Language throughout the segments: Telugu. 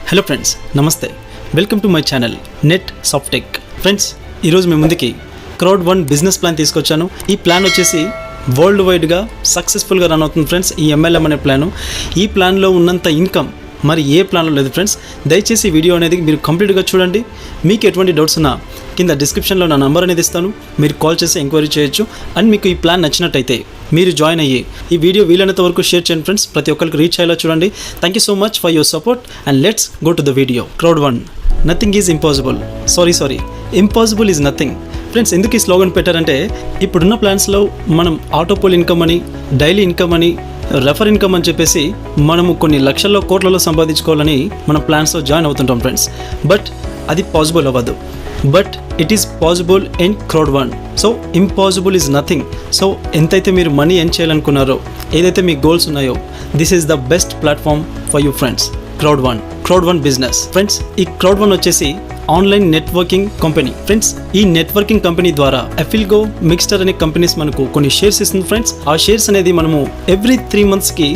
హలో ఫ్రెండ్స్, నమస్తే. Welcome to my channel net Softech. Friends, ఈరోజు మీ ముందుకి క్రౌడ్1 బిజినెస్ ప్లాన్ తీసుకొచ్చాను. ఈ ప్లాన్ వచ్చేసి వరల్డ్ వైడ్గా సక్సెస్ఫుల్గా రన్ అవుతుంది ఫ్రెండ్స్. ఈ MLM అనే ప్లాను, ఈ ప్లాన్లో ఉన్నంత ఇన్కమ్ మరి ఏ ప్లాన్లో లేదు ఫ్రెండ్స్. దయచేసి ఈ వీడియో అనేది మీరు కంప్లీట్గా చూడండి. మీకు ఎటువంటి డౌట్స్ ఉన్నా కింద డిస్క్రిప్షన్లో నా నంబర్ అనేది ఇస్తాను, మీరు కాల్ చేసి ఎంక్వైరీ చేయొచ్చు. అండ్ మీకు ఈ ప్లాన్ నచ్చినట్టయితే మీరు జాయిన్ అయ్యి ఈ వీడియో వీలైనంత వరకు షేర్ చేయండి ఫ్రెండ్స్. ప్రతి ఒక్కరికి రీచ్ అయ్యేలా చూడండి. Thank you so much for your support and let's go to the video. Crowd1, nothing is impossible. Sorry impossible is nothing. Friends, ఎందుకు ఈ స్లోగన్ పెట్టారంటే ఇప్పుడున్న ప్లాన్స్లో మనం ఆటోపోల్ ఇన్కమ్ అని, డైలీ ఇన్కమ్ అని, రెఫర్ ఇన్కమ్ అని చెప్పేసి మనము కొన్ని లక్షల్లో కోట్లలో సంపాదించుకోవాలని మనం ప్లాన్స్లో జాయిన్ అవుతుంటాం ఫ్రెండ్స్. బట్ అది పాసిబుల్ అవ్వదు. But it is possible in Crowd1. So impossible is nothing. So ఎంతైతే మీరు మనీ ఎర్న్ చేయాలనుకున్నారో, ఏదైతే మీ గోల్స్ ఉన్నాయో, this is the best platform for you friends. Crowd1 business. Friends, ఈ క్రౌడ్1 వచ్చేసి ఆన్లైన్ నెట్వర్కింగ్ కంపెనీ ఫ్రెండ్స్. ఈ నెట్వర్కింగ్ కంపెనీ ద్వారా అఫిల్గో, మిక్స్టర్ అనే కంపెనీస్ మనకు కొన్ని షేర్స్ ఇస్తుంది ఫ్రెండ్స్. ఆ షేర్స్ అనేది మనము ఎవ్రీ 3 monthsకి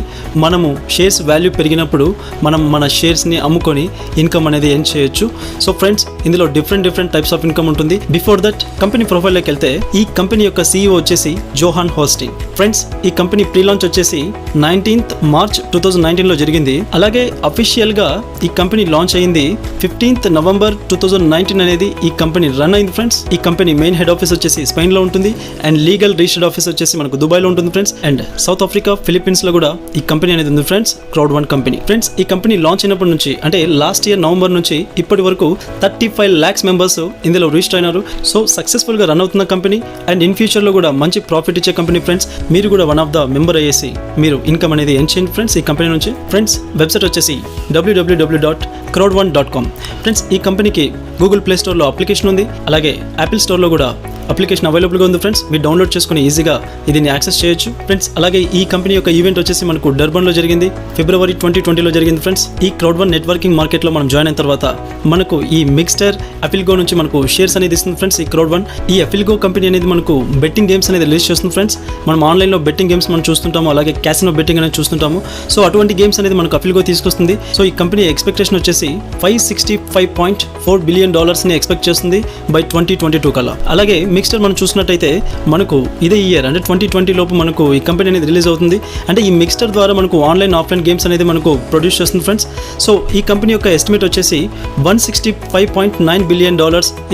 మనము షేర్స్ వాల్యూ పెరిగినప్పుడు మనం మన షేర్స్ని అమ్ముకొని ఇన్కమ్ అనేది ఎర్న్ చేయొచ్చు. సో ఫ్రెండ్స్, ఇందులో డిఫరెంట్ టైప్స్ ఆఫ్ ఇన్కమ్ ఉంటుంది. బిఫోర్ దట్ కంపెనీ ప్రొఫైల్లోకి వెళ్తే ఈ కంపెనీ యొక్క CEO వచ్చేసి జోహాన్ హోస్టింగ్ ఫ్రెండ్స్. ఈ కంపెనీ ప్రీ లాంచ్ వచ్చేసి 19th March 2019లో జరిగింది. అలాగే అఫీషియల్గా ఈ కంపెనీ లాంచ్ అయింది 15th November 2019 అనేది ఈ కంపెనీ రన్ అయింది ఫ్రెండ్స్. ఈ కంపెనీ మెయిన్ హెడ్ ఆఫీస్ వచ్చేసి స్పెయిన్లో ఉంటుంది అండ్ లీగల్ రిజిస్టర్డ్ ఆఫీస్ వచ్చేసి మనకు దుబాయ్లో ఉంటుంది ఫ్రెండ్స్. అండ్ సౌత్ ఆఫ్రికా, ఫిలిప్పీన్స్లో కూడా ఈ కంపెనీ అనేది ఉంది ఫ్రెండ్స్. Crowd1 company friends. ఈ కంపెనీ లాంచ్ అయినప్పటి నుంచి అంటే లాస్ట్ ఇయర్ నవంబర్ నుంచి ఇప్పటి వరకు 35 lakhs మెంబర్స్ ఇందులో రిజిస్టర్ అయినారు. సో సక్సెస్ఫుల్గా రన్ అవుతున్న కంపెనీ అండ్ ఇన్ ఫ్యూచర్లో కూడా మంచి ప్రాఫిట్ ఇచ్చే కంపెనీ ఫ్రెండ్స్. మీరు కూడా వన్ ఆఫ్ ద మెంబర్ అయ్యేసి మీరు ఇన్కమ్ అనేది ఎర్న్ చేయండి ఫ్రెండ్స్ ఈ కంపెనీ నుంచి. ఫ్రెండ్స్, వెబ్సైట్ వచ్చేసి www.crowd1.com ఫ్రెండ్స్. ఈ కంపెనీకి గూగుల్ ప్లే స్టోర్లో అప్లికేషన్ ఉంది, అలాగే యాపిల్ స్టోర్లో కూడా అప్లికేషన్ అవైలబుల్గా ఉంది ఫ్రెండ్స్. మీరు డౌన్లోడ్ చేసుకుని ఈజీగా దీన్ని యాక్సెస్ చేయొచ్చు ఫ్రెండ్స్. అలాగే ఈ కంపెనీ యొక్క ఈవెంట్ వచ్చేసి మనకు డర్బన్లో జరిగింది, February 2020లో జరిగింది ఫ్రెండ్స్. ఈ క్రౌడ్1 నెట్వర్కింగ్ మార్కెట్లో మనం జాయిన్ అయిన తర్వాత మనకు ఈ మిక్స్టర్, అఫిల్గో నుంచి మనకు షేర్స్ అనేది ఇస్తుంది ఫ్రెండ్స్ ఈ క్రౌడ్1. ఈ అఫిల్గో కంపెనీ అనేది మనకు బెట్టింగ్ గేమ్స్ అనేది రిలీజ్ చేస్తుంది ఫ్రెండ్స్. మనం ఆన్లైన్లో బెట్టింగ్ గేమ్స్ మనం చూస్తుంటాము, అలాగే క్యాసినో బెట్టింగ్ అనేది చూస్తుంటాము. సో అటువంటి గేమ్స్ అనేది మనకు అఫిల్గో తీసుకొస్తుంది. సో ఈ కంపెనీ ఎక్స్పెక్టేషన్ వచ్చేసి $565.4 billion ఎక్స్పెక్ట్ చేస్తుంది బై 2022 కల్లా. అలాగే మిక్స్టర్ మనం చూసినట్టయితే మనకు ఇదే ఇయర్ అంటే 2020 లోపు మనకు ఈ కంపెనీ అనేది రిలీజ్ అవుతుంది. అంటే ఈ మిక్స్టర్ ద్వారా మనకు ఆన్లైన్, ఆఫ్లైన్ గేమ్స్ అనేది మనకు ప్రొడ్యూస్ చేస్తుంది ఫ్రెండ్స్. సో ఈ కంపెనీ యొక్క ఎస్టిమేట్ వచ్చేసి $165.9 billion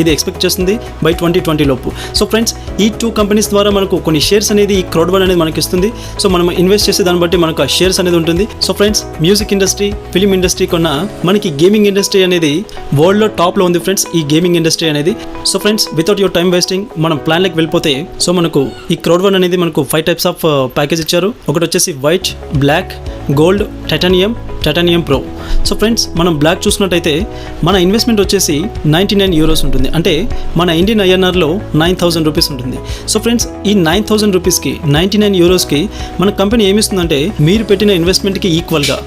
ఇది ఎక్స్పెక్ట్ చేస్తుంది బై 2020 లోపు. సో ఫ్రెండ్స్, ఈ 2 కంపెనీస్ ద్వారా మనకు కొన్ని షేర్స్ అనేది ఈ క్రౌడ్1 అనేది మనకి ఇస్తుంది. సో మనం ఇన్వెస్ట్ చేసే దాన్ని బట్టి మనకు ఆ షేర్స్ అనేది ఉంటుంది. So friends, music industry, film industry కొన్న మనకి గేమింగ్ ఇండస్ట్రీ అనేది వరల్డ్లో టాప్లో ఉంది ఫ్రెండ్స్ ఈ గేమింగ్ ఇండస్ట్రీ అనేది. So friends, without your time wasting మనం ప్లాన్లోకి వెళ్ళిపోతే, సో మనకు ఈ క్రౌడ్1 అనేది మనకు 5 types ఆఫ్ ప్యాకేజ్ ఇచ్చారు. ఒకటి వచ్చేసి white, black, gold, titanium pro. So friends, మనం బ్లాక్ చూసినట్టయితే మన ఇన్వెస్ట్మెంట్ వచ్చేసి €99 ఉంటుంది. అంటే మన ఇండియన్ INRలో 9,000 రూపీస్ ఉంటుంది. సో ఫ్రెండ్స్, ఈ 9,000 రూపీస్కి, €99కి మన కంపెనీ ఏమిస్తుందంటే మీరు పెట్టిన ఇన్వెస్ట్మెంట్కి ఈక్వల్గా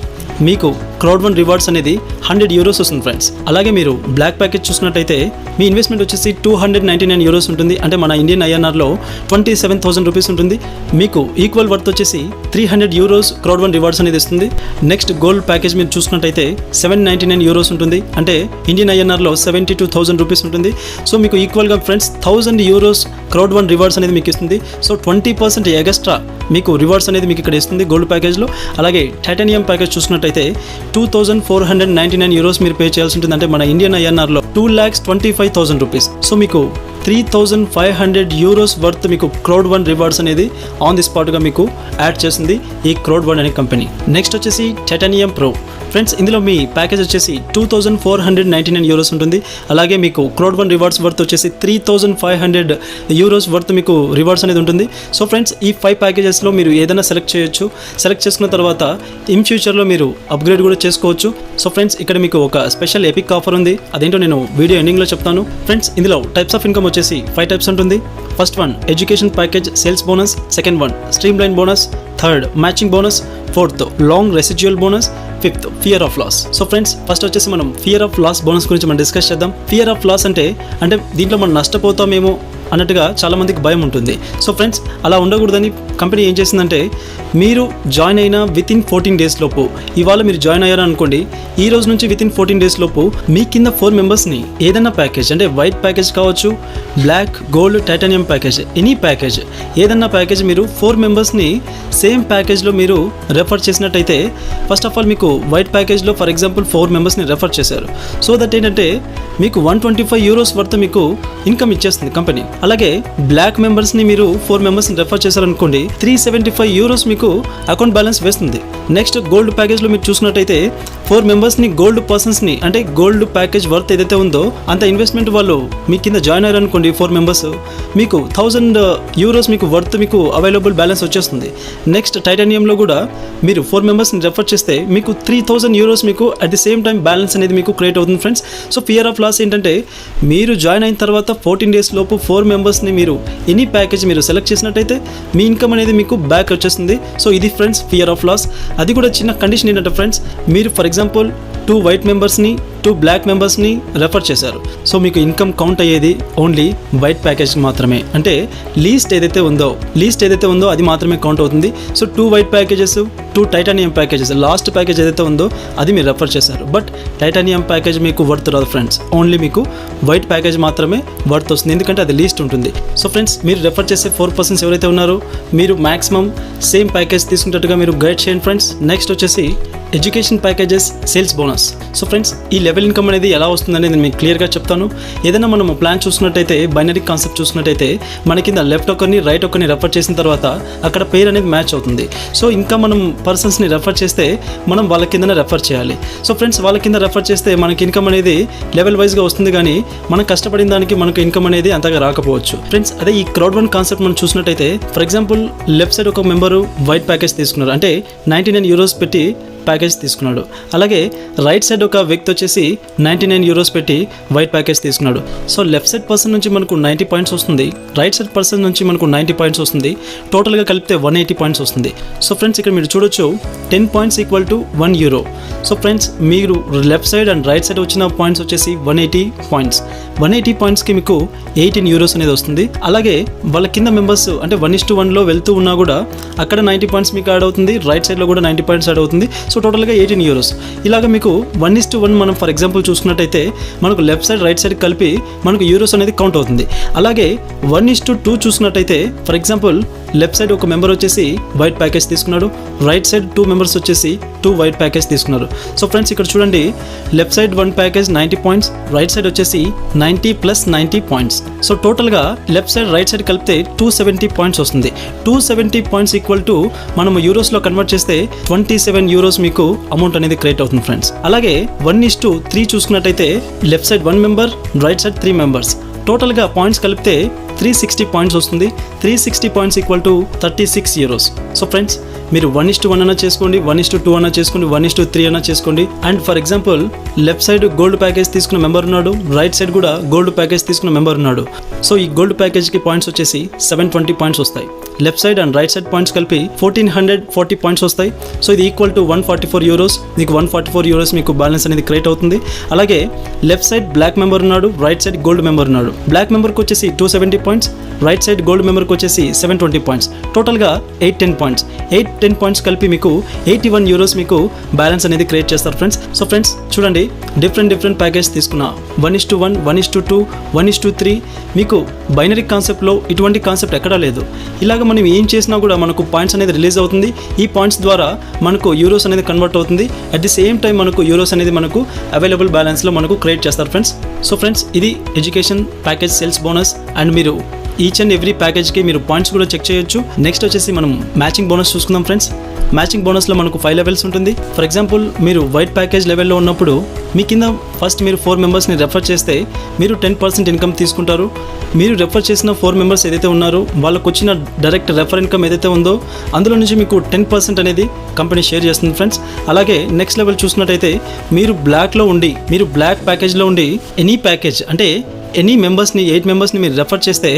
మీకు క్రౌడ్1 రివార్డ్స్ అనేది €100 వస్తుంది ఫ్రెండ్స్. అలాగే మీరు బ్లాక్ ప్యాకేజ్ చూసినట్టయితే మీ ఇన్వెస్ట్మెంట్ వచ్చేసి €299 ఉంటుంది. అంటే మన ఇండియన్ INRలో 27,000 రూపీస్ ఉంటుంది. మీకు ఈక్వల్ వర్త్ వచ్చేసి €300 క్రౌడ్1 రివార్డ్స్ అనేది ఇస్తుంది. నెక్స్ట్ గోల్డ్ ప్యాకేజ్ మీరు చూసుకున్నట్టయితే €799 ఉంటుంది. అంటే ఇండియన్ INRలో 72,000 రూపీస్ ఉంటుంది. సో మీకు ఈక్వల్గా ఫ్రెండ్స్ €1,000 క్రౌడ్1 రివార్డ్స్ అనేది మీకు ఇస్తుంది. సో 20% ఎగస్ట్రా మీకు రివార్డ్స్ అనేది మీకు ఇక్కడ ఇస్తుంది గోల్డ్ ప్యాకేజ్లో. అలాగే టైటానియం ప్యాకేజ్ చూసినట్టయితే €2,499 మీరు పే చేయాల్సి ఉంటుంది. అంటే మన ఇండియన్ INRలో 2,25,000 రూపీస్. సో మీకు €3,500 వర్త్ మీకు క్రౌడ్1 రివార్డ్స్ అనేది ఆన్ ది స్పాట్గా మీకు యాడ్ చేసింది ఈ క్రౌడ్1 అనే కంపెనీ. నెక్స్ట్ వచ్చేసి టైటానియం ప్రో ఫ్రెండ్స్. ఇందులో మీ ప్యాకేజ్ వచ్చేసి €2,499 ఉంటుంది. అలాగే మీకు క్రౌడ్1 రివార్డ్స్ వర్త్ వచ్చేసి €3,500 వర్త్ మీకు రివార్డ్స్ అనేది ఉంటుంది. సో ఫ్రెండ్స్, ఈ 5 ప్యాకేజెస్లో మీరు ఏదైనా సెలెక్ట్ చేయొచ్చు. సెలెక్ట్ చేసుకున్న తర్వాత ఇన్ ఫ్యూచర్లో మీరు అప్గ్రేడ్ కూడా చేసుకోవచ్చు. సో ఫ్రెండ్స్, ఇక్కడ మీకు ఒక స్పెషల్ ఎపిక్ ఆఫర్ ఉంది. అదేంటో నేను వీడియో ఎండింగ్లో చెప్తాను ఫ్రెండ్స్. ఇందులో టైప్స్ ఆఫ్ ఇన్కమ్ వచ్చేసి 5 types ఉంటుంది. First one education package sales bonus, second one stream line bonus, third matching bonus, fourth long residual bonus, fifth fear of loss. So friends, first వచ్చేసి మనం ఫియర్ ఆఫ్ లాస్ బోనస్ గురించి మనం డిస్కస్ చేద్దాం. ఫియర్ ఆఫ్ లాస్ అంటే దీంట్లో మనం నష్టపోతామేమో అన్నట్టుగా చాలామందికి భయం ఉంటుంది. సో ఫ్రెండ్స్, అలా ఉండకూడదని కంపెనీ ఏం చేసిందంటే, మీరు జాయిన్ అయిన వితిన్ 14 days లోపు, ఇవాళ మీరు జాయిన్ అయ్యారు అనుకోండి, ఈ రోజు నుంచి వితిన్ 14 days లోపు మీ కింద 4 మెంబర్స్ని ఏదైనా ప్యాకేజ్, అంటే వైట్ ప్యాకేజ్ కావచ్చు, black, gold, titanium package, any package, ఏదన్నా ప్యాకేజ్ మీరు 4 మెంబర్స్ని సేమ్ ప్యాకేజ్లో మీరు రెఫర్ చేసినట్టయితే, ఫస్ట్ ఆఫ్ ఆల్ మీకు వైట్ ప్యాకేజ్లో ఫర్ ఎగ్జాంపుల్ 4 మెంబర్స్ని రెఫర్ చేశారు. సో దట్ ఏంటంటే మీకు 125 euros వర్త్ మీకు ఇన్కమ్ ఇచ్చేస్తుంది కంపెనీ. అలాగే బ్లాక్ మెంబర్స్ని మీరు 4 మెంబర్స్ని రెఫర్ చేశారనుకోండి, 375 euros మీకు అకౌంట్ బ్యాలెన్స్ వేస్తుంది. నెక్స్ట్ గోల్డ్ ప్యాకేజ్లో మీరు చూసినట్టయితే 4 మెంబర్స్ని గోల్డ్ పర్సన్స్ని, అంటే గోల్డ్ ప్యాకేజ్ వర్త్ ఏదైతే ఉందో అంత ఇన్వెస్ట్మెంట్ వాళ్ళు మీ కింద జాయిన్ అయ్యారు అనుకోండి, 4 మెంబర్స్, మీకు 1000 euros మీకు వర్త్ మీకు అవైలబుల్ బ్యాలెన్స్ వచ్చేస్తుంది. నెక్స్ట్ టైటానియంలో కూడా మీరు 4 మెంబర్స్ని రెఫర్ చేస్తే మీకు 3000 euros మీకు at the same time balance అనేది మీకు క్రియేట్ అవుతుంది friends. So fear of loss ఏంటంటే, మీరు జాయిన్ అయిన తర్వాత 14 days లోపు 4 మెంబర్స్ని మీరు ఎనీ ప్యాకేజ్ మీరు సెలెక్ట్ చేసినట్టయితే మీ ఇన్కమ్ అనేది మీకు బ్యాక్ వచ్చేస్తుంది. సో ఇది ఫ్రెండ్స్ ఫియర్ ఆఫ్ లాస్. అది కూడా చిన్న కండిషన్ ఏంటంటే ఫ్రెండ్స్, మీరు ఫర్ ఎగ్జాంపుల్ 2 వైట్ మెంబర్స్ని 2 బ్లాక్ మెంబర్స్ని రెఫర్ చేశారు. సో మీకు ఇన్కమ్ కౌంట్ అయ్యేది ఓన్లీ వైట్ ప్యాకేజ్ మాత్రమే, అంటే లీస్ట్ ఏదైతే ఉందో అది మాత్రమే కౌంట్ అవుతుంది. So 2 white packages, 2 titanium packages, last package ఏదైతే ఉందో అది మీరు రెఫర్ చేశారు. బట్ టైటానియం ప్యాకేజ్ మీకు వర్త్ రాదు ఫ్రెండ్స్, ఓన్లీ మీకు వైట్ ప్యాకేజ్ మాత్రమే వర్త్ వస్తుంది, ఎందుకంటే అది లీస్ట్ ఉంటుంది. సో ఫ్రెండ్స్, మీరు రెఫర్ చేసే 4 persons ఎవరైతే ఉన్నారో మీరు మ్యాక్సిమం సేమ్ ప్యాకేజ్ తీసుకున్నట్టుగా మీరు గైడ్ చేయండి ఫ్రెండ్స్. నెక్స్ట్ వచ్చేసి education packages, sales bonus. So friends, ఈ లెవెల్ ఇన్కమ్ అనేది ఎలా వస్తుందనేది నేను మీకు క్లియర్గా చెప్తాను. ఏదైనా మనం ప్లాన్ చూసుకున్నట్టయితే, బైనరీ కాన్సెప్ట్ చూసుకున్నట్టయితే, మన కింద లెఫ్ట్ ఒకరిని రైట్ ఒకరిని రెఫర్ చేసిన తర్వాత అక్కడ పేరు అనేది మ్యాచ్ అవుతుంది. సో ఇంకా మనం పర్సన్స్ని రెఫర్ చేస్తే మనం వాళ్ళ కిందనే రెఫర్ చేయాలి. సో ఫ్రెండ్స్, వాళ్ళ కింద రెఫర్ చేస్తే మనకి ఇన్కమ్ అనేది లెవెల్ వైజ్గా వస్తుంది, కానీ మనం కష్టపడిన దానికి మనకు ఇన్కమ్ అనేది అంతగా రాకపోవచ్చు ఫ్రెండ్స్. అదే ఈ క్రౌడ్ వన్ కాన్సెప్ట్ మనం చూసినట్టయితే, ఫర్ ఎగ్జాంపుల్ లెఫ్ట్ సైడ్ ఒక మెంబరు వైట్ ప్యాకేజ్ తీసుకున్నారు, అంటే 99 euros పెట్టి ప్యాకేజ్ తీసుకున్నాడు. అలాగే రైట్ సైడ్ ఒక వ్యక్తి వచ్చేసి 99 euros పెట్టి వైట్ ప్యాకేజ్ తీసుకున్నాడు. సో లెఫ్ట్ సైడ్ పర్సన్ నుంచి మనకు 90 points వస్తుంది, రైట్ సైడ్ పర్సన్ నుంచి మనకు 90 points వస్తుంది, టోటల్గా కలిపితే 180 points వస్తుంది. సో ఫ్రెండ్స్, ఇక్కడ మీరు చూడొచ్చు 10 points equal to 1 euro. So friends, మీరు left side and right side వచ్చిన పాయింట్స్ వచ్చేసి 180 points. 180 pointsకి మీకు 18 euros అనేది వస్తుంది. అలాగే వాళ్ళ కింద మెంబర్స్ అంటే 1:1లో వెళ్తూ ఉన్నా కూడా అక్కడ 90 points మీకు యాడ్ అవుతుంది, రైట్ సైడ్లో కూడా 90 points యాడ్ అవుతుంది. సో టోటల్గా 18 euros. ఇలాగ మీకు 1:1 మనం ఫర్ ఎగ్జాంపుల్ చూసుకున్నట్టయితే మనకు లెఫ్ట్ సైడ్ రైట్ సైడ్ కలిపి మనకు యూరోస్ అనేది కౌంట్ అవుతుంది. అలాగే 1:2 చూసుకున్నట్టయితే ఫర్ ఎగ్జాంపుల్ లెఫ్ట్ సైడ్ ఒక మెంబర్ వచ్చేసి వైట్ ప్యాకేజ్ తీసుకున్నాడు, రైట్ సైడ్ 2 members వచ్చేసి 2 వైట్ ప్యాకేజ్ తీసుకున్నారు. సో ఫ్రెండ్స్, ఇక్కడ చూడండి, left side 1 package 90 points, right side వచ్చేసి 90 + 90 points. సో టోటల్గా లెఫ్ట్ సైడ్ రైట్ సైడ్ కలిపితే 270 points వస్తుంది. 270 points ఈక్వల్ టు మనం యూరోస్లో కన్వర్ట్ చేస్తే 27 euros మీకు అమౌంట్ అనేది క్రియేట్ అవుతుంది ఫ్రెండ్స్. అలాగే 1:3 చూసుకున్నట్టయితే left side 1 member, right side 3 members, టోటల్గా పాయింట్స్ కలిపితే 360 points వస్తుంది. 360 points equal to 36 euros. So friends, మీరు 1:1 అన్నా చేసుకోండి, 1:2 అన్నా చేసుకోండి, 1:3 అన్నా చేసుకోండి. And for example left side gold package తీసుకున్న మెంబర్ ఉన్నాడు, రైట్ సైడ్ కూడా గోల్డ్ ప్యాకేజ్ తీసుకున్న మెంబర్ ఉన్నాడు. సో ఈ గోల్డ్ ప్యాకేజ్కి పాయింట్స్ వచ్చేసి 720 points వస్తాయి. Left side and right side points కలిపి 1440 points వస్తాయి. సో ఇది ఈక్వల్ టు 144 euros. మీకు 144 euros మీకు బ్యాలెన్స్ అనేది క్రియేట్ అవుతుంది. అలాగే లెఫ్ట్ సైడ్ బ్లాక్ మెంబర్ ఉన్నాడు, రైట్ సైడ్ గోల్డ్ మెంబర్ ఉన్నాడు. బ్లాక్ మెంబర్కి వచ్చేసి 270 points, రైట్ సైడ్ గోల్డ్ మెంబర్కి వచ్చేసి 720 points, టోటల్గా 810 points. 810 points కలిపి మీకు 81 euros మీకు బ్యాలెన్స్ అనేది క్రియేట్ చేస్తారు ఫ్రెండ్స్. సో ఫ్రెండ్స్, చూడండి, డిఫరెంట్ ప్యాకేజ్ తీసుకున్నా, 1:1, 1:2, 1:3. మీకు బైనరీ కాన్సెప్ట్లో ఇటువంటి కాన్సెప్ట్ ఎక్కడా లేదు. ఇలాగ మనం ఏం చేసినా కూడా మనకు పాయింట్స్ అనేది రిలీజ్ అవుతుంది. ఈ పాయింట్స్ ద్వారా మనకు యూరోస్ అనేది కన్వర్ట్ అవుతుంది. అట్ ది సేమ్ టైం మనకు యూరోస్ అనేది మనకు అవైలబుల్ బ్యాలెన్స్లో మనకు క్రియేట్ చేస్తారు ఫ్రెండ్స్. సో ఫ్రెండ్స్, ఇది education package sales bonus. And మీరు ఈచ్ అండ్ ఎవ్రీ ప్యాకేజ్కి మీరు పాయింట్స్ కూడా చెక్ చేయొచ్చు. నెక్స్ట్ వచ్చేసి మనం మ్యాచింగ్ బోనస్ చూసుకుందాం ఫ్రెండ్స్. మ్యాచింగ్ బోనస్లో మనకు 5 levels ఉంటుంది. ఫర్ ఎగ్జాంపుల్ మీరు వైట్ ప్యాకేజ్ లెవెల్లో ఉన్నప్పుడు మీ కింద ఫస్ట్ మీరు 4 membersని రెఫర్ చేస్తే మీరు 10% ఇన్కమ్ తీసుకుంటారు. మీరు రెఫర్ చేసిన 4 members ఏదైతే ఉన్నారో వాళ్ళకు వచ్చిన డైరెక్ట్ రెఫర్ ఇన్కమ్ ఏదైతే ఉందో అందులో నుంచి మీకు 10% అనేది కంపెనీ షేర్ చేస్తుంది ఫ్రెండ్స్. అలాగే నెక్స్ట్ లెవెల్ చూసినట్టయితే మీరు బ్లాక్ ప్యాకేజ్లో ఉండి ఎనీ ప్యాకేజ్ అంటే ఎనీ మెంబర్స్ని 8 మెంబర్స్ని మీరు రెఫర్ చేస్తే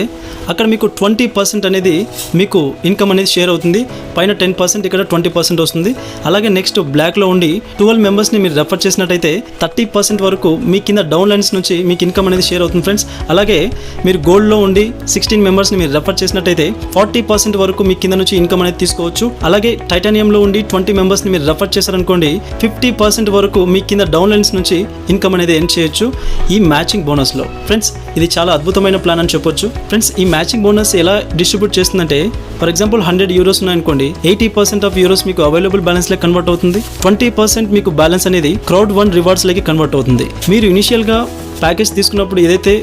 అక్కడ మీకు 20% అనేది మీకు ఇన్కమ్ అనేది షేర్ అవుతుంది. పైన 10%, ఇక్కడ 20% వస్తుంది. అలాగే నెక్స్ట్ బ్లాక్లో ఉండి 12 మెంబర్స్ని మీరు రెఫర్ చేసినట్టయితే 30% వరకు మీ కింద డౌన్ లైన్స్ నుంచి మీకు ఇన్కమ్ అనేది షేర్ అవుతుంది ఫ్రెండ్స్. అలాగే మీరు గోల్డ్లో ఉండి 16 మెంబర్స్ని మీరు రెఫర్ చేసినట్టయితే 40% వరకు మీ కింద నుంచి ఇన్కమ్ అనేది తీసుకోవచ్చు. అలాగే టైటానియంలో ఉండి 20 మెంబర్స్ని మీరు రెఫర్ చేశారనుకోండి 50% వరకు మీ కింద డౌన్ లైన్స్ నుంచి ఇన్కమ్ అనేది ఎర్న్ చేయొచ్చు ఈ మ్యాచింగ్ బోనస్లో. ఫ్రెండ్స్ ఇది చాలా అద్భుతమైన ప్లాన్ అని చెప్పొచ్చు. ఫ్రెండ్స్ ఈ మ్యాచింగ్ బోనస్ ఎలా డిస్ట్రిబ్యూట్ చేస్తుందంటే ఫర్ ఎగ్జాంపుల్ 100 యూరోస్ ఉన్నాయనుకోండి 80% ఆఫ్ యూరోస్ మీకు అవైలబుల్ బ్యాలెన్స్ లకి కన్వర్ట్ అవుతుంది. 20% మీకు బ్యాలెన్స్ అనేది Crowd1 రివార్డ్స్ లకి కన్వర్ట్ అవుతుంది. మీరు ఇనిషియల్గా ప్యాకేజ్ తీసుకున్నప్పుడు ఏదైతే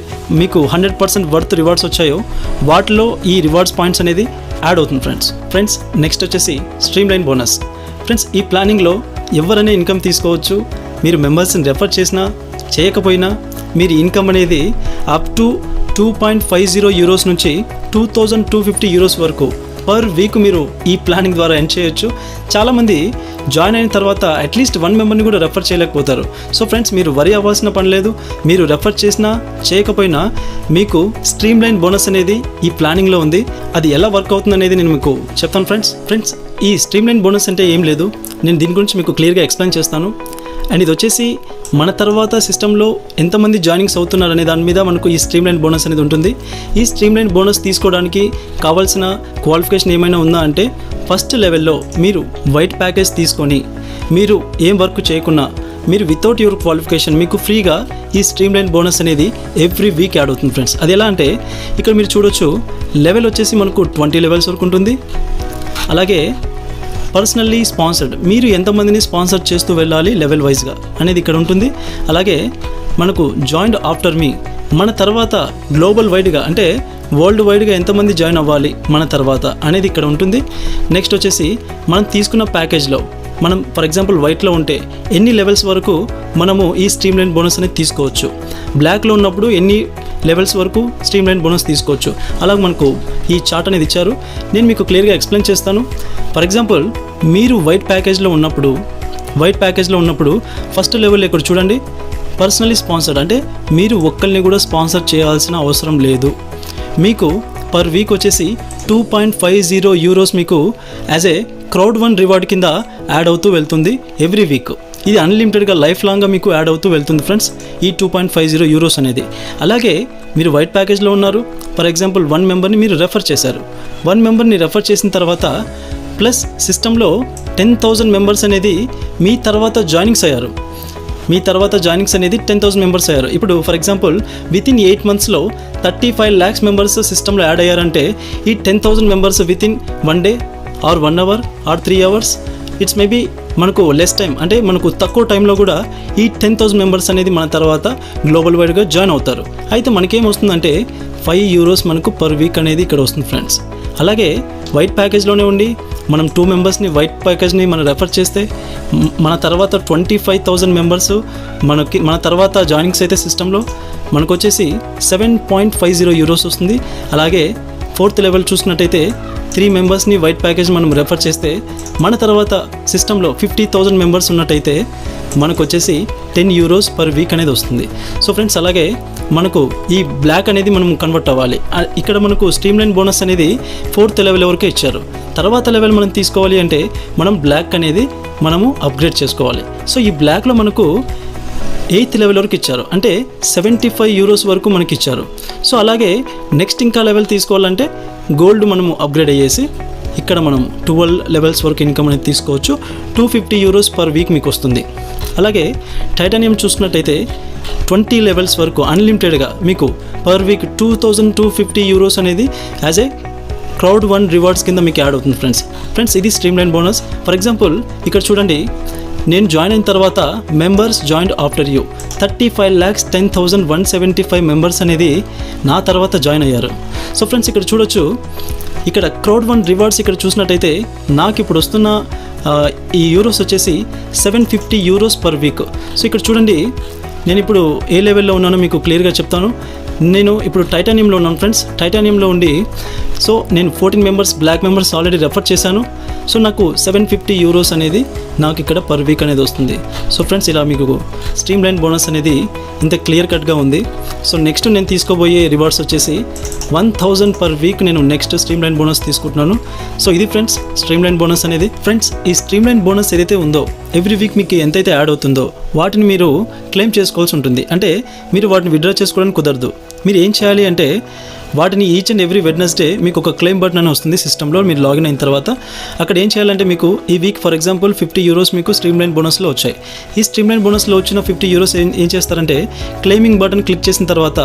మీకు 100% వర్త్ రివార్డ్స్ వచ్చాయో వాటిలో ఈ రివార్డ్స్ పాయింట్స్ అనేది యాడ్ అవుతుంది ఫ్రెండ్స్. నెక్స్ట్ వచ్చేసి స్ట్రీమ్ లైన్ బోనస్. ఫ్రెండ్స్ ఈ ప్లానింగ్లో ఎవరైనా ఇన్కమ్ తీసుకోవచ్చు. మీరు మెంబర్స్ని రెఫర్ చేసినా చేయకపోయినా మీరు ఇన్కమ్ అనేది అప్ టు 2.50 యూరోస్ నుంచి 2250 యూరోస్ వరకు పర్ వీక్ మీరు ఈ ప్లానింగ్ ద్వారా ఎర్న్ చేయొచ్చు. చాలామంది జాయిన్ అయిన తర్వాత అట్లీస్ట్ 1 మెంబర్ని కూడా రెఫర్ చేయలేకపోతారు. సో ఫ్రెండ్స్ మీరు వరి అవ్వాల్సిన పని లేదు. మీరు రెఫర్ చేసినా చేయకపోయినా మీకు స్ట్రీమ్ లైన్ బోనస్ అనేది ఈ ప్లానింగ్లో ఉంది. అది ఎలా వర్క్ అవుతుంది అనేది నేను మీకు చెప్తాను ఫ్రెండ్స్. ఈ స్ట్రీమ్ లైన్ బోనస్ అంటే ఏం లేదు, నేను దీని గురించి మీకు క్లియర్గా ఎక్స్ప్లెయిన్ చేస్తాను. అండ్ ఇది వచ్చేసి మన తర్వాత సిస్టంలో ఎంతమంది జాయినింగ్స్ అవుతున్నారు అనే దాని మీద మనకు ఈ స్ట్రీమ్ లైన్ బోనస్ అనేది ఉంటుంది. ఈ స్ట్రీమ్ లైన్ బోనస్ తీసుకోవడానికి కావాల్సిన క్వాలిఫికేషన్ ఏమైనా ఉందా అంటే ఫస్ట్ లెవెల్లో మీరు వైట్ ప్యాకేజ్ తీసుకొని మీరు ఏం వర్క్ చేయకున్నా మీరు వితౌట్ యువర్ క్వాలిఫికేషన్ మీకు ఫ్రీగా ఈ స్ట్రీమ్ లైన్ బోనస్ అనేది ఎవ్రీ వీక్ యాడ్ అవుతుంది ఫ్రెండ్స్. అది ఎలా అంటే ఇక్కడ మీరు చూడొచ్చు లెవెల్ వచ్చేసి మనకు 20 లెవెల్స్ వరకు ఉంటుంది. అలాగే పర్సనల్లీ స్పాన్సర్డ్ మీరు ఎంతమందిని స్పాన్సర్ చేస్తూ వెళ్ళాలి లెవెల్ వైజ్గా అనేది ఇక్కడ ఉంటుంది. అలాగే మనకు జాయిన్డ్ ఆఫ్టర్ మీ మన తర్వాత గ్లోబల్ వైడ్గా అంటే వరల్డ్ వైడ్గా ఎంతమంది జాయిన్ అవ్వాలి మన తర్వాత అనేది ఇక్కడ ఉంటుంది. నెక్స్ట్ వచ్చేసి మనం తీసుకున్న ప్యాకేజ్లో మనం ఫర్ ఎగ్జాంపుల్ వైట్లో ఉంటే ఎన్ని లెవెల్స్ వరకు మనము ఈ స్ట్రీమ్ లైన్ బోనస్ అనేది తీసుకోవచ్చు, బ్లాక్లో ఉన్నప్పుడు ఎన్ని లెవెల్స్ వరకు స్ట్రీమ్ లైన్ బోనస్ తీసుకోవచ్చు. అలాగే మనకు ఈ చార్ట్ అనేది ఇచ్చారు, నేను మీకు క్లియర్గా ఎక్స్ప్లెయిన్ చేస్తాను. ఫర్ ఎగ్జాంపుల్ మీరు వైట్ ప్యాకేజ్లో ఉన్నప్పుడు ఫస్ట్ లెవెల్ ఇక్కడ చూడండి పర్సనలీ స్పాన్సర్డ్ అంటే మీరు ఒక్కరిని కూడా స్పాన్సర్ చేయాల్సిన అవసరం లేదు. మీకు పర్ వీక్ వచ్చేసి 2.50 యూరోస్ మీకు యాజ్ ఏ Crowd1 రివార్డ్ కింద యాడ్ అవుతూ వెళ్తుంది ఎవ్రీ వీక్. ఇది అన్లిమిటెడ్గా లైఫ్ లాంగ్గా మీకు యాడ్ అవుతూ వెళ్తుంది ఫ్రెండ్స్ ఈ 2.50 యూరోస్ అనేది. అలాగే మీరు వైట్ ప్యాకేజ్లో ఉన్నారు, ఫర్ ఎగ్జాంపుల్ 1 మెంబర్ని మీరు రెఫర్ చేశారు. 1 మెంబర్ని రెఫర్ చేసిన తర్వాత ప్లస్ సిస్టంలో 10,000 మెంబర్స్ అనేది మీ తర్వాత జాయినింగ్స్ అయ్యారు. 10,000 మెంబర్స్ అయ్యారు. ఇప్పుడు ఫర్ ఎగ్జాంపుల్ వితిన్ 8 మంత్స్లో 35 lakhs మెంబర్స్ సిస్టంలో యాడ్ అయ్యారంటే ఈ 10,000 members within 1 day or 1 hour or 3 hours it's maybe మనకు లెస్ టైం అంటే మనకు తక్కువ టైంలో కూడా ఈ 10,000 మెంబర్స్ అనేది మన తర్వాత గ్లోబల్ వైడ్గా జాయిన్ అవుతారు. అయితే మనకేం వస్తుందంటే 5 యూరోస్ మనకు పర్ వీక్ అనేది ఇక్కడ వస్తుంది ఫ్రెండ్స్. అలాగే వైట్ ప్యాకేజ్లోనే ఉండి మనం 2 మెంబర్స్ని వైట్ ప్యాకేజ్ని మనం రెఫర్ చేస్తే మన తర్వాత 25,000 మెంబర్స్ మన తర్వాత జాయినింగ్స్ అయితే సిస్టంలో మనకు వచ్చేసి 7.50 యూరోస్ వస్తుంది. అలాగే 4th లెవెల్ చూసుకున్నట్టయితే 3 మెంబర్స్ని వైట్ ప్యాకేజ్ మనం రెఫర్ చేస్తే మన తర్వాత సిస్టంలో 50,000 మెంబర్స్ ఉన్నట్టయితే మనకు వచ్చేసి 10 యూరోస్ పర్ వీక్ అనేది వస్తుంది. సో ఫ్రెండ్స్ అలాగే మనకు ఈ బ్లాక్ అనేది మనం కన్వర్ట్ అవ్వాలి. ఇక్కడ మనకు స్ట్రీమ్ లైన్ బోనస్ అనేది 4th లెవెల్ వరకే ఇచ్చారు. తర్వాత లెవెల్ మనం తీసుకోవాలి అంటే మనం బ్లాక్ అనేది మనము అప్గ్రేడ్ చేసుకోవాలి. సో ఈ బ్లాక్లో మనకు 8th లెవెల్ వరకు ఇచ్చారు, అంటే 75 యూరోస్ వరకు మనకి ఇచ్చారు. సో అలాగే నెక్స్ట్ ఇంకా లెవెల్ తీసుకోవాలంటే గోల్డ్ మనము అప్గ్రేడ్ అయ్యేసి ఇక్కడ మనం 12 లెవెల్స్ వరకు ఇన్కమ్ అనేది తీసుకోవచ్చు. 250 యూరోస్ పర్ వీక్ మీకు వస్తుంది. అలాగే టైటానియం చూసుకున్నట్టయితే 20 లెవెల్స్ వరకు అన్లిమిటెడ్గా మీకు పర్ వీక్ 2,250 యూరోస్ అనేది యాజ్ ఏ Crowd1 రివార్డ్స్ కింద మీకు యాడ్ అవుతుంది ఫ్రెండ్స్. ఇది stream line bonus. For example ఇక్కడ చూడండి నేను జాయిన్ అయిన తర్వాత members joined after you 35,10,175 members అనేది నా తర్వాత జాయిన్ అయ్యారు. సో ఫ్రెండ్స్ ఇక్కడ చూడొచ్చు ఇక్కడ Crowd1 రివార్డ్స్ ఇక్కడ చూసినట్టయితే నాకు ఇప్పుడు వస్తున్న ఈ యూరోస్ వచ్చేసి 750 యూరోస్ పర్ వీక్. సో ఇక్కడ చూడండి నేను ఇప్పుడు ఏ లెవెల్లో ఉన్నానో మీకు క్లియర్గా చెప్తాను. నేను ఇప్పుడు టైటానియంలో ఉన్నాను ఫ్రెండ్స్. టైటానియంలో ఉండి సో నేను 14 members black members already refer చేశాను. సో నాకు 750 యూరోస్ అనేది నాకు ఇక్కడ పర్ వీక్ అనేది వస్తుంది. సో ఫ్రెండ్స్, ఇలా మీకు స్ట్రీమ్ లైన్ బోనస్ అనేది ఇంత క్లియర్ కట్గా ఉంది. సో నెక్స్ట్ నేను తీసుకోబోయే రివార్డ్స్ వచ్చేసి 1000 పర్ వీక్ నేను నెక్స్ట్ స్ట్రీమ్ లైన్ బోనస్ తీసుకుంటున్నాను. సో ఇది ఫ్రెండ్స్ స్ట్రీమ్ లైన్ బోనస్ అనేది. ఫ్రెండ్స్, ఈ స్ట్రీమ్ లైన్ బోనస్ ఏదైతే ఉందో ఎవ్రీ వీక్ మీకు ఎంతైతే యాడ్ అవుతుందో వాటిని మీరు క్లెయిమ్ చేసుకోవాల్సి ఉంటుంది. అంటే మీరు వాటిని విత్డ్రా చేసుకోవడానికి కుదరదు. మీరు ఏం చేయాలి అంటే వాటిని ఈచ్ అండ్ ఎవ్రీ వెడ్నెస్డే మీకు ఒక క్లెయిమ్ బటన్ అని వస్తుంది సిస్టంలో. మీరు లాగిన్ అయిన తర్వాత అక్కడ ఏం చేయాలంటే మీకు ఈ వీక్ ఫర్ ఎగ్జాంపుల్ 50 యూరోస్ మీకు స్ట్రీమ్ లైన్ బోనస్లో వచ్చాయి. ఈ స్ట్రీమ్ లైన్ బోనస్లో వచ్చిన 50 యూరోస్ ఏం చేస్తారంటే క్లెయిమింగ్ బటన్ క్లిక్ చేసిన తర్వాత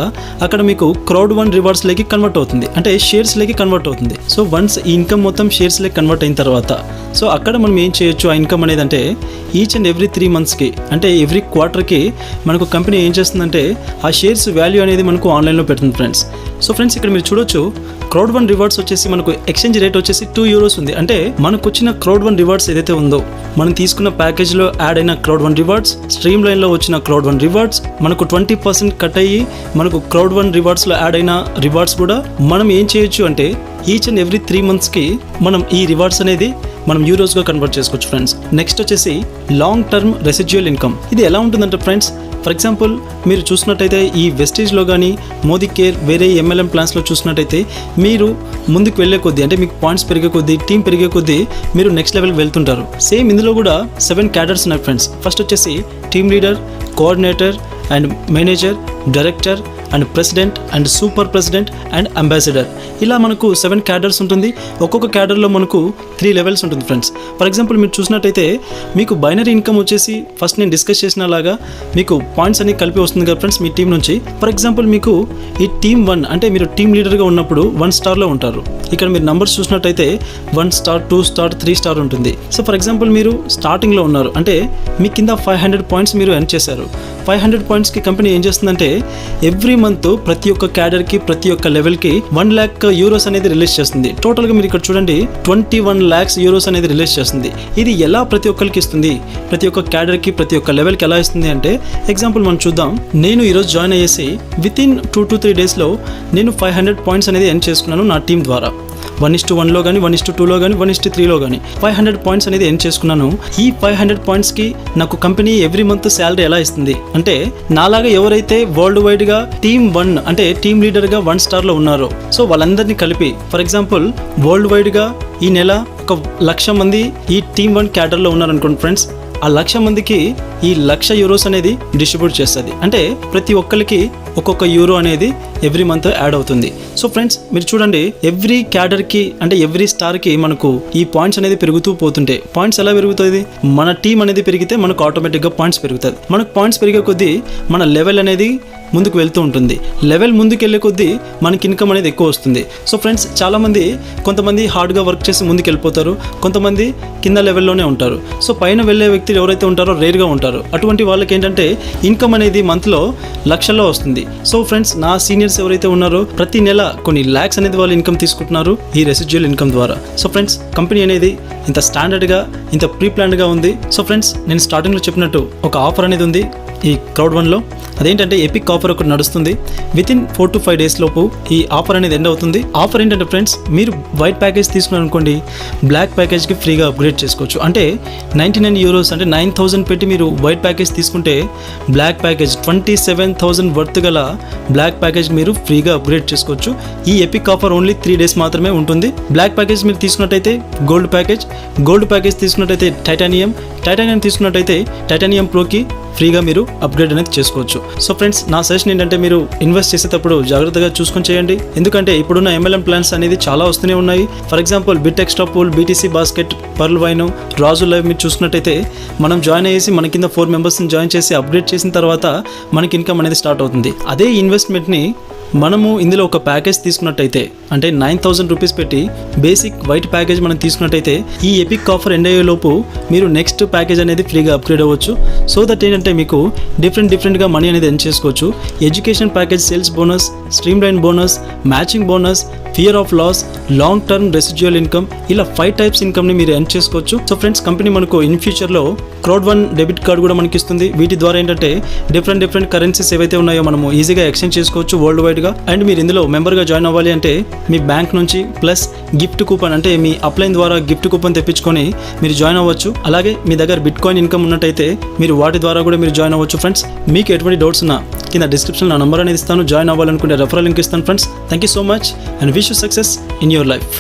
అక్కడ మీకు క్రౌడ్ వన్ రివార్డ్స్లోకి కన్వర్ట్ అవుతుంది, అంటే షేర్స్లోకి కన్వర్ట్ అవుతుంది. సో వన్స్ ఈ ఇన్కమ్ మొత్తం షేర్స్లోకి కన్వర్ట్ అయిన తర్వాత సో అక్కడ మనం ఏం చేయొచ్చు ఆ ఇన్కమ్ అనేది అంటే ఈచ్ అండ్ ఎవ్రీ 3 మంత్స్కి అంటే ఎవ్రీ క్వార్టర్కి మనకు కంపెనీ ఏం చేస్తుందంటే ఆ షేర్స్ వాల్యూ అనేది మనకు ఆన్లైన్లో పెడుతుంది ఫ్రెండ్స్. సో ఫ్రెండ్స్, ఇక్కడ మీరు చూడొచ్చు క్రౌడ్ వన్ రివార్డ్స్ వచ్చేసి మనకు ఎక్స్చేంజ్ రేట్ వచ్చేసి 2 యూరోస్ ఉంది. అంటే మనకు వచ్చిన క్రౌడ్ వన్ రివార్డ్స్ ఏదైతే ఉందో మనం తీసుకున్న ప్యాకేజ్లో యాడ్ అయిన క్రౌడ్ వన్ రివార్డ్స్, స్ట్రీమ్ లైన్లో వచ్చిన క్రౌడ్ వన్ రివార్డ్స్ మనకు 20% కట్ అయ్యి మనకు క్రౌడ్ వన్ రివార్డ్స్లో యాడ్ అయిన రివార్డ్స్ కూడా మనం ఏం చేయొచ్చు అంటే ఈచ్ అండ్ ఎవ్రీ 3 మంత్స్కి మనం ఈ రివార్డ్స్ అనేది మనం యూరోస్గా కన్వర్ట్ చేసుకోవచ్చు ఫ్రెండ్స్. నెక్స్ట్ వచ్చేసి లాంగ్ టర్మ్ రెసిడ్యువల్ ఇన్కమ్. ఇది ఎలా ఉంటుందంటే ఫ్రెండ్స్, ఫర్ ఎగ్జాంపుల్ మీరు చూసినట్టయితే ఈ వెస్టేజ్లో కానీ మోదీ కేర్ వేరే MLM ప్లాన్స్లో చూసినట్టయితే మీరు ముందుకు వెళ్ళే కొద్దీ అంటే మీకు పాయింట్స్ పెరిగే కొద్దీ టీం పెరిగే కొద్దీ మీరు నెక్స్ట్ లెవెల్కి వెళ్తుంటారు. సేమ్ ఇందులో కూడా 7 క్యాడర్స్ ఉన్నాయి ఫ్రెండ్స్. ఫస్ట్ వచ్చేసి team leader, coordinator and manager, director and president and super president and ambassador. ఇలా మనకు 7 క్యాడర్స్ ఉంటుంది. ఒక్కొక్క క్యాడర్లో మనకు 3 లెవెల్స్ ఉంటుంది ఫ్రెండ్స్. ఫర్ ఎగ్జాంపుల్ మీరు చూసినట్టయితే మీకు బైనరీ ఇన్కమ్ వచ్చేసి ఫస్ట్ నేను డిస్కస్ చేసినలాగా మీకు పాయింట్స్ అన్ని కలిపి వస్తుంది కదా ఫ్రెండ్స్ మీ టీం నుంచి. ఫర్ ఎగ్జాంపుల్ మీకు ఈ టీమ్ 1 అంటే మీరు టీమ్ లీడర్గా ఉన్నప్పుడు 1 స్టార్లో ఉంటారు. ఇక్కడ మీరు నంబర్స్ చూసినట్టయితే 1 స్టార్, 2 స్టార్, 3 స్టార్ ఉంటుంది. సో ఫర్ ఎగ్జాంపుల్ మీరు స్టార్టింగ్లో ఉన్నారు అంటే మీ కింద 500 పాయింట్స్ మీరు ఎర్న్ చేశారు. 500 పాయింట్స్కి కంపెనీ ఏం చేస్తుందంటే ఎవ్రీ మంత్ ప్రతి ఒక్క క్యాడర్కి ప్రతి ఒక్క లెవెల్కి 1 lakh యూరోస్ అనేది రిలీజ్ చేస్తుంది. టోటల్గా మీరు ఇక్కడ చూడండి 21 lakhs యూరోస్ అనేది రిలీజ్ చేస్తుంది. ఇది ఎలా ప్రతి ఒక్కరికి ఇస్తుంది, ప్రతి ఒక్క క్యాడర్కి ప్రతి ఒక్క లెవెల్కి ఎలా ఇస్తుంది అంటే ఎగ్జాంపుల్ మనం చూద్దాం. నేను ఈరోజు జాయిన్ అయ్యేసి వితిన్ 2 to 3 డేస్లో నేను 500 పాయింట్స్ అనేది ఎర్న్ చేసుకున్నాను నా టీం ద్వారా. 1:1లో కానీ 1:2లో కానీ 1:3లో కానీ 500 పాయింట్స్ అనేది ఎర్న్ చేసుకున్నాను. ఈ 500 పాయింట్స్కి నాకు కంపెనీ ఎవ్రీ మంత్ శాలరీ ఎలా ఇస్తుంది అంటే నాలాగా ఎవరైతే వరల్డ్ వైడ్గా టీమ్ 1 అంటే టీమ్ లీడర్గా 1 స్టార్లో ఉన్నారో సో వాళ్ళందరినీ కలిపి ఫర్ ఎగ్జాంపుల్ వరల్డ్ వైడ్గా ఈ నెల 1,00,000 మంది ఈ టీమ్ 1 క్యాడర్లో ఉన్నారనుకోండి ఫ్రెండ్స్. ఆ 1,00,000 మందికి ఈ 1,00,000 యూరోస్ అనేది డిస్ట్రిబ్యూట్ చేస్తుంది. అంటే ప్రతి ఒక్కరికి ఒక్కొక్క యూరో అనేది ఎవ్రీ మంత్ యాడ్ అవుతుంది. సో ఫ్రెండ్స్ మీరు చూడండి ఎవ్రీ క్యాడర్కి అంటే ఎవ్రీ స్టార్కి మనకు ఈ పాయింట్స్ అనేది పెరుగుతూ పోతుంటే పాయింట్స్ ఎలా పెరుగుతుంది, మన టీం అనేది పెరిగితే మనకు ఆటోమేటిక్గా పాయింట్స్ పెరుగుతుంది. మనకు పాయింట్స్ పెరిగే కొద్దీ మన లెవెల్ అనేది ముందుకు వెళ్తూ ఉంటుంది. లెవెల్ ముందుకు వెళ్ళే కొద్దీ మనకి ఇన్కమ్ అనేది ఎక్కువ వస్తుంది. సో ఫ్రెండ్స్ చాలామంది కొంతమంది హార్డ్గా వర్క్ చేసి ముందుకు వెళ్ళిపోతారు, కొంతమంది కింద లెవెల్లోనే ఉంటారు. సో పైన వెళ్ళే వ్యక్తులు ఎవరైతే ఉంటారో రేర్గా ఉంటారు. అటువంటి వాళ్ళకి ఏంటంటే ఇన్కమ్ అనేది మంత్లో లక్షల్లో వస్తుంది. సో ఫ్రెండ్స్ నా సీనియర్స్ ఎవరైతే ఉన్నారో ప్రతి నెల కొన్ని lakhs అనేది వాళ్ళు ఇన్కమ్ తీసుకుంటున్నారు ఈ రెసిడ్యువల్ ఇన్కమ్ ద్వారా. సో ఫ్రెండ్స్ కంపెనీ అనేది ఇంత స్టాండర్డ్గా ఇంత ప్రీ ప్లాన్డ్గా ఉంది. సో ఫ్రెండ్స్ నేను స్టార్టింగ్లో చెప్పినట్టు ఒక ఆఫర్ అనేది ఉంది ఈ క్రౌడ్ వన్లో. అదేంటంటే ఎపిక్ ఆఫర్ ఒకటి నడుస్తుంది. వితిన్ 4 to 5 days లోపు ఈ ఆఫర్ అనేది ఎండ్ అవుతుంది. ఆఫర్ ఏంటంటే ఫ్రెండ్స్ మీరు వైట్ ప్యాకేజ్ తీసుకున్నారు అనుకోండి బ్లాక్ ప్యాకేజ్కి ఫ్రీగా అప్గ్రేడ్ చేసుకోవచ్చు. అంటే 99 యూరోస్ అంటే 9,000 పెట్టి మీరు వైట్ ప్యాకేజ్ తీసుకుంటే బ్లాక్ ప్యాకేజ్ 27,000 వర్త్ గల బ్లాక్ ప్యాకేజ్ మీరు ఫ్రీగా అప్గ్రేడ్ చేసుకోవచ్చు. ఈ ఎపిక్ ఆఫర్ ఓన్లీ 3 days మాత్రమే ఉంటుంది. బ్లాక్ ప్యాకేజ్ మీరు తీసుకున్నట్టయితే గోల్డ్ ప్యాకేజ్ తీసుకున్నట్టయితే టైటానియం తీసుకున్నట్టయితే టైటానియం ప్రోకి ఫ్రీగా మీరు అప్గ్రేడ్ అనేది చేసుకోవచ్చు. సో ఫ్రెండ్స్ నా సజెషన్ ఏంటంటే మీరు ఇన్వెస్ట్ చేసేటప్పుడు జాగ్రత్తగా చూసుకొని చేయండి. ఎందుకంటే ఇప్పుడున్న MLM ప్లాన్స్ అనేది చాలా వస్తూనే ఉన్నాయి. For example bit extra pool, BTC basket, pearl wine, Raju live మీరు చూసుకున్నట్టయితే మనం జాయిన్ అయ్యేసి మన కింద 4 మెంబర్స్ని జాయిన్ చేసి అప్గ్రేడ్ చేసిన తర్వాత మనకి ఇన్కమ్ అనేది స్టార్ట్ అవుతుంది. అదే ఇన్వెస్ట్మెంట్ని మనము ఇందులో ఒక ప్యాకేజ్ తీసుకున్నట్టయితే అంటే 9,000 రూపీస్ పెట్టి బేసిక్ వైట్ ప్యాకేజ్ మనం తీసుకున్నట్టయితే ఈ ఎపిక్ ఆఫర్ ఎండ్ అయ్యేలోపు మీరు నెక్స్ట్ ప్యాకేజ్ అనేది ఫ్రీగా అప్గ్రేడ్ అవ్వచ్చు. సో దట్ ఏంటంటే ఏంటంటే మీకు డిఫరెంట్గా మనీ అనేది ఎర్న్ చేసుకోవచ్చు. Education package, sales bonus, stream line bonus, matching bonus, fear of loss, long term residual income, ఇలా 5 టైప్స్ ఇన్కమ్ని మీరు ఎర్న్ చేసుకోవచ్చు. సో ఫ్రెండ్స్, కంపెనీ మనకు ఇన్ ఫ్యూచర్లో Crowd1 డెబిట్ కార్డ్ కూడా మనకి ఇస్తుంది. వీటి ద్వారా ఏంటంటే డిఫరెంట్ కరెన్సీస్ ఏవైతే ఉన్నాయో మనము ఈజీగా ఎక్స్చేంజ్ చేసుకోవచ్చు వరల్డ్ వైడ్గా. అండ్ మీరు ఇందులో మెంబర్గా జాయిన్ అవ్వాలి అంటే మీ బ్యాంక్ నుంచి ప్లస్ గిఫ్ట్ కూపన్, అంటే మీ అప్లైన్ ద్వారా గిఫ్ట్ కూపన్ తెప్పించుకొని మీరు జాయిన్ అవ్వచ్చు. అలాగే మీ దగ్గర బిట్ కాయిన్ ఇన్కమ్ ఉన్నట్టయితే మీరు వాటి ద్వారా కూడా మీరు జాయిన్ అవ్వచ్చు. ఫ్రెండ్స్, మీకు ఎటువంటి డౌట్స్ ఉన్నా కింద డిస్క్రిప్షన్ నా నంబర్ అనేది ఇస్తాను. జాయిన్ అవ్వాలనుకుంటే రెఫరల్ లింక్ ఇస్తాను. Friends, thank you so much and wish you success in your life.